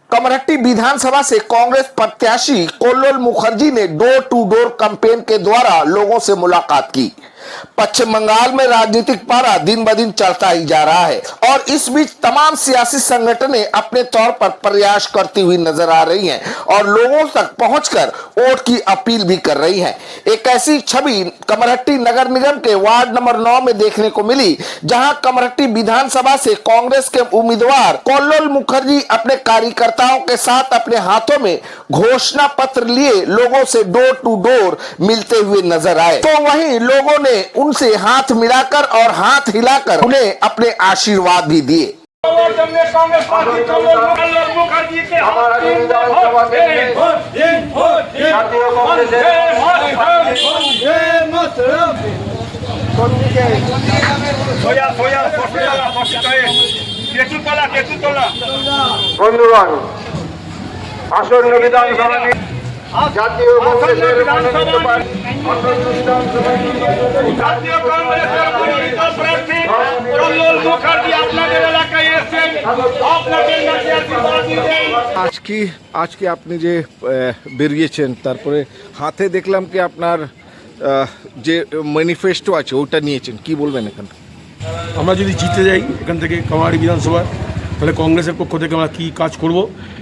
कमरहट्टी विधानसभा से कांग्रेस प्रत्याशी कोल्लोल मुखर्जी ने डोर टू डोर कैंपेन के द्वारा लोगों से मुलाकात की। पश्चिम बंगाल में राजनीतिक पारा दिन ब दिन चढ़ता ही जा रहा है और इस बीच तमाम सियासी संगठनें अपने तौर पर प्रयास करती हुई नजर आ रही हैं और लोगों तक पहुंचकर वोट की अपील भी कर रही हैं। एक ऐसी छवि कमरहट्टी नगर निगम के वार्ड नंबर 9 में देखने को मिली, जहां कमरहट्टी विधानसभा से कांग्रेस के उम्मीदवार कोल्लोल मुखर्जी अपने कार्यकर्ताओं के साथ अपने हाथों में घोषणा पत्र लिए लोगों से डोर टू डोर मिलते हुए नजर आए। तो वहीं लोगों ने उनसे हाथ मिलाकर और हाथ हिलाकर उन्हें अपने आशीर्वाद भी दिए। বন্ধুগণ, আসন্ন বিধানসভা জাতীয় কংগ্রেসের মনোনীত জাতীয় কংগ্রেসের মনোনীত প্রার্থী কোল্লোল মুখার্জি আপনাদের এলাকায় এসেছেন, আপনাদের কাছে আশীর্বাদ দিবেন। আজকে আপনি যে বেরিয়েছেন, তারপরে হাতে দেখলাম কি আপনার যে ম্যানিফেস্টো আছে ওটা নিয়েছেন, কি বলবেন এখান? আমরা যদি জিতে যাই এখান থেকে কামারহাটি বিধানসভা, তাহলে কংগ্রেসের পক্ষ থেকে আমরা কী কাজ করব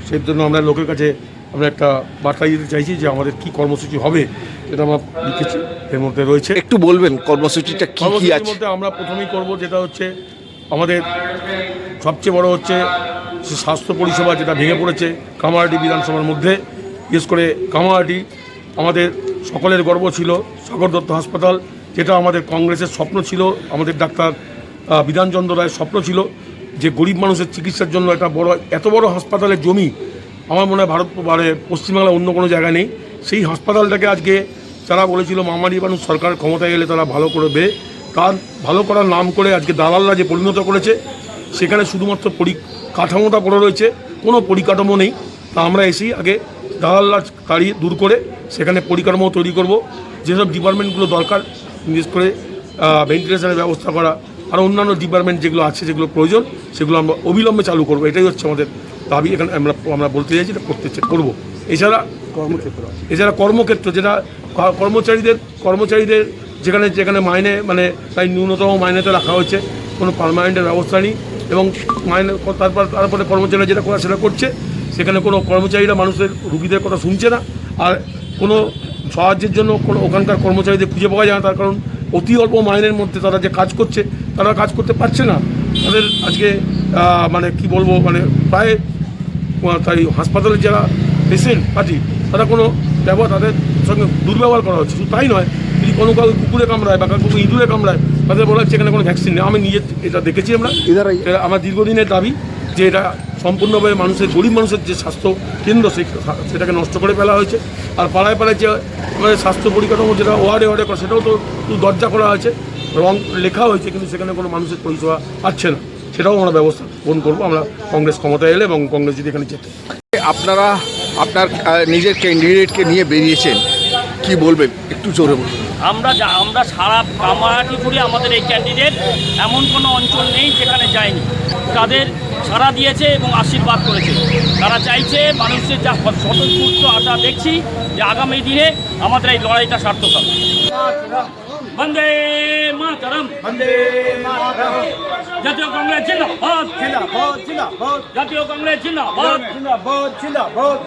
সেই জন্য আমরা লোকের কাছে আমরা একটা বার্তা দিতে চাইছি যে আমাদের কি কর্মসূচি হবে যেটা আমরা লিখেছি, এর মধ্যে রয়েছে। একটু বলবেন কর্মসূচিটা কি কি আছে? মধ্যে আমরা প্রথমেই করব যেটা হচ্ছে আমাদের সবচেয়ে বড় হচ্ছে স্বাস্থ্য পরিষেবা, যেটা ভেঙে পড়েছে কামারহাটি বিধানসভার মধ্যে। বিশেষ করে কামারহাটি আমাদের সকলের গর্ব ছিল, সাগর দত্ত হাসপাতাল, যেটা আমাদের কংগ্রেসের স্বপ্ন ছিল, আমাদের ডাক্তার বিধানচন্দ্র রায়ের স্বপ্ন ছিল যে গরিব মানুষের চিকিৎসার জন্য একটা বড় এত বড় হাসপাতালের জমি আমার মনে হয় পশ্চিমবাংলায় অন্য কোনো জায়গায় নেই। সেই হাসপাতালটাকে আজকে যারা বলেছিল মামারি মানুষ সরকার ক্ষমতায় গেলে তারা ভালো করবে, তার ভালো করার নাম করে আজকে দালালরা যে পরিণত করেছে, সেখানে শুধুমাত্র কাঠামোটা পড়ে রয়েছে, কোনো পরিকাঠামো নেই। তা আমরা এসেই আগে দালালরা তাড়িয়ে দূর করে সেখানে পরিকাঠামো তৈরি করব। যেসব ডিপার্টমেন্টগুলো দরকার, বিশেষ করে ভেন্টিলেশনের ব্যবস্থা করা আর অন্যান্য ডিপার্টমেন্ট যেগুলো আছে, যেগুলো প্রয়োজন, সেগুলো আমরা অবিলম্বে চালু করবো। এটাই হচ্ছে আমাদের দাবি। এখানে আমরা বলতে চাইছি এটা করবো। এছাড়া কর্মক্ষেত্র, যেটা কর্মচারীদের যেখানে মাইনে তাই ন্যূনতম মাইনেতে রাখা হয়েছে, কোনো পার্মানেন্টের ব্যবস্থা নেই এবং মাইনে তারপরে কর্মচারীরা যেটা করা সেটা করছে, সেখানে কোনো কর্মচারীরা মানুষের রুগীদের কথা শুনছে না। আর কোনো সাহায্যের জন্য কোনো ওখানকার কর্মচারীদের খুঁজে পাওয়া যায় না, তার কারণ অতি অল্প মাইনের মধ্যে তারা যে কাজ করছে, তারা কাজ করতে পারছে না। তাদের আজকে কি বলবো, প্রায় তাই হাসপাতালের যারা পেশেন্ট পার্টি, তারা কোনো তাদের সঙ্গে দুর্ব্যবহার করা হচ্ছে। শুধু তাই নয়, যদি কোনো কাউ কুকুরে কামড়ায় বা কাউকে ইঁদুরে কামড়ায়, তাদের বলা হচ্ছে এখানে কোনো ভ্যাকসিন নেই। আমি নিজে এটা দেখেছি। আমার দীর্ঘদিনের দাবি যে এটা সম্পূর্ণভাবে গরিব মানুষের যে স্বাস্থ্য কেন্দ্র, সেটাকে নষ্ট করে ফেলা হয়েছে। আর পাড়ায় পাড়ায় যে স্বাস্থ্য পরিকাঠামো, যেটা ওয়ার্ডে করা, সেটাও তো দরজা করা হয়েছে, রং লেখা হয়েছে, কিন্তু সেখানে কোনো মানুষের পরিষেবা পাচ্ছে না। সেটাও আমরা ব্যবস্থা গ্রহণ করবো আমরা কংগ্রেস ক্ষমতায় এলে এবং কংগ্রেস যদি এখানে যেতে। আপনারা আপনার নিজের ক্যান্ডিডেটকে নিয়ে বেরিয়েছেন, কি বলবেন একটু জোরে বলুন। আমরা সারা কামারহাটি জুড়ে আমাদের এই ক্যান্ডিডেট, এমন কোনো অঞ্চল নেই যেখানে যায়নি। তাদের সাড়া দিয়েছে এবং আশীর্বাদ করেছে। তারা চাইছে, মানুষের যা স্বতঃস্ফূর্ত আশা দেখছি যে আগামী দিনে আমাদের এই লড়াইটা সার্থক হবে। বন্দে মাতরম, বন্দে মাতরম। জাতীয় কংগ্রেস জিন্দাবাদ, জিন্দাবাদ, জিন্দাবাদ। জাতীয় কংগ্রেস জিন্দাবাদ, জিন্দাবাদ, জিন্দাবাদ।